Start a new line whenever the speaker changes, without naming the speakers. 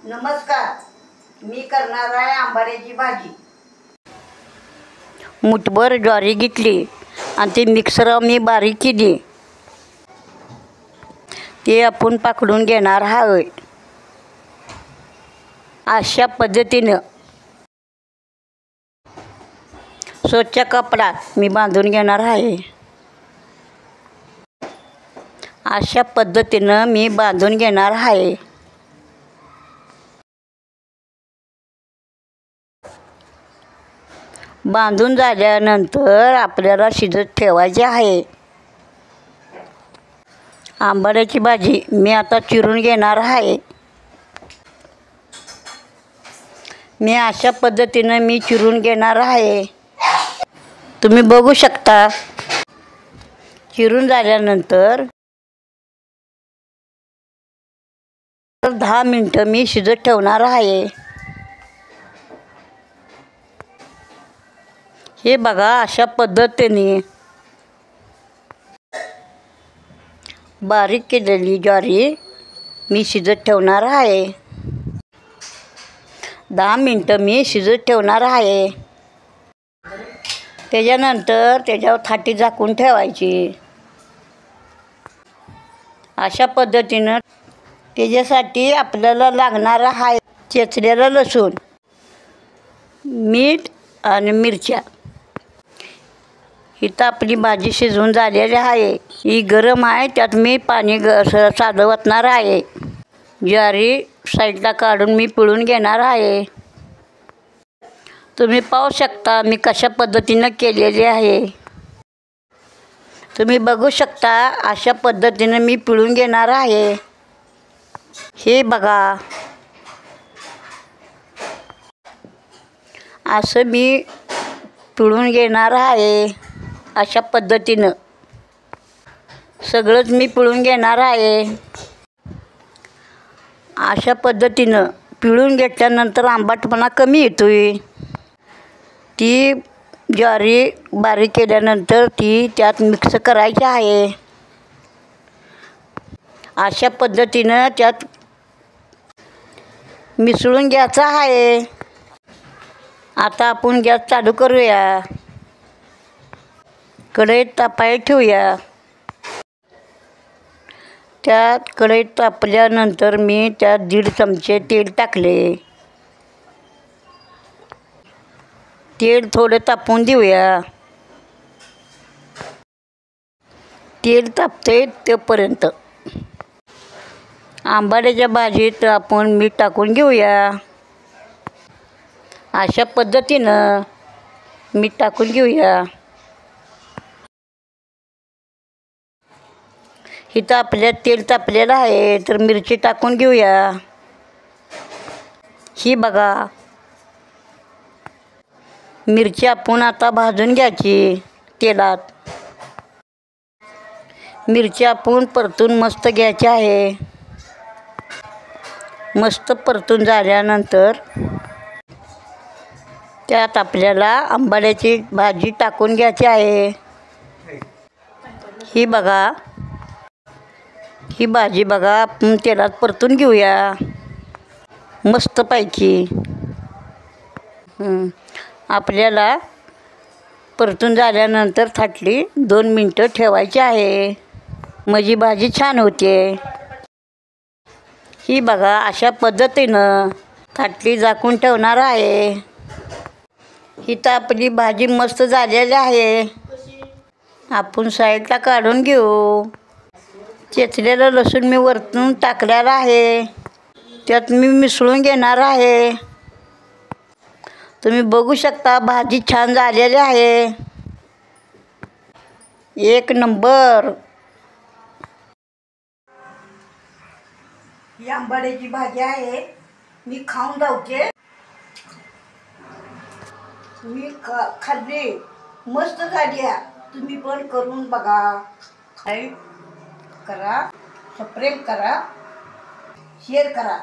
नमस्कार, मी करणार आहे आंबाड्याची भाजी।
मुठभर ज्वारी घेतली आणि ती मिक्सरवर मी बारीक केली। ते आपण पाकडून घेणार आहोत। अशा पद्धतीनं स्वच्छ कपड्यात मी बांधून घेणार आहे। अशा पद्धतीनं मी बांधून घेणार आहे। बांधून झाल्यानंतर आपल्याला शिजत ठेवायचे आहे। आंबाड्याची भाजी मी आता चिरून घेणार आहे। मी अशा पद्धतीनं मी चिरून घेणार आहे। तुम्ही बघू शकता। चिरून झाल्यानंतर 10 मिनिटं मी शिजत ठेवणार आहे। हे बघा, अशा पद्धतीने बारीक केलेली ज्वारी मी शिजत ठेवणार आहे। 10 मिनिटं मी शिजत ठेवणार आहे। त्याच्यानंतर त्याच्यावर थाटी झाकून ठेवायची। अशा पद्धतीनं त्याच्यासाठी आपल्याला लागणारा आहे चेचलेलं लसूण, मीठ आणि मिरच्या। इथं आपली भाजी शिजवून झालेली आहे। ही गरम आहे, त्यात मी पाणी साधं ओतणार आहे। ज्वारी साईडला काढून मी पिळून घेणार आहे। तुम्ही पाहू शकता मी कशा पद्धतीनं केलेली आहे। तुम्ही बघू शकता, अशा पद्धतीनं मी पिळून घेणार आहे। हे बघा, असं मी पिळून घेणार आहे। अशा पद्धतीनं सगळंच मी पिळून घेणार आहे। अशा पद्धतीनं पिळून घेतल्यानंतर आंबटपणा कमी येतोय। ती ज्वारी बारीक केल्यानंतर ती त्यात मिक्स करायची आहे। अशा पद्धतीनं त्यात मिसळून घ्यायचं आहे। आता आपण गॅस चालू करूया। कढईत तापायला ठेवूया। त्यात कढईत तापल्यानंतर मी त्यात 1.5 चमचे तेल टाकले। तेल थोडं तापवून देऊया। तेल तापते तोपर्यंत आंबाड्याच्या भाजीत आपण मीठ टाकून घेऊया। अशा पद्धतीनं मीठ टाकून घेऊया। इथं आपल्या तेल तापलेलं आहे, तर मिरची टाकून घेऊया। ही बघा, मिरची आपण आता भाजून घ्यायची तेलात। मिरची आपण परतून मस्त घ्यायची आहे। मस्त परतून झाल्यानंतर त्यात आपल्याला आंबाड्याची भाजी टाकून घ्यायची आहे। ही बघा, ही भाजी बघा, आपण तेलात परतून घेऊया मस्तपैकी। आपल्याला परतून झाल्यानंतर थाटली 2 मिनटं ठेवायची आहे, म्हणजे भाजी छान होते। ही बघा, अशा पद्धतीनं थाटली झाकून ठेवणार आहे। इथं आपली भाजी मस्त झालेली आहे। आपण साईडला काढून घेऊ। चेचलेलं लसूण मी वरतून टाकलेलं आहे, त्यात मी मिसळून घेणार आहे। तुम्ही बघू शकता, भाजी छान झालेली आहे, एक नंबर।
ही आंबाड्याची भाजी आहे, मी खाऊन जाऊचे। मी खाल्ली, मस्त झाली आहे। तुम्ही पण करून बघा। लाईक करा, सबस्क्राईब करा, शेअर करा।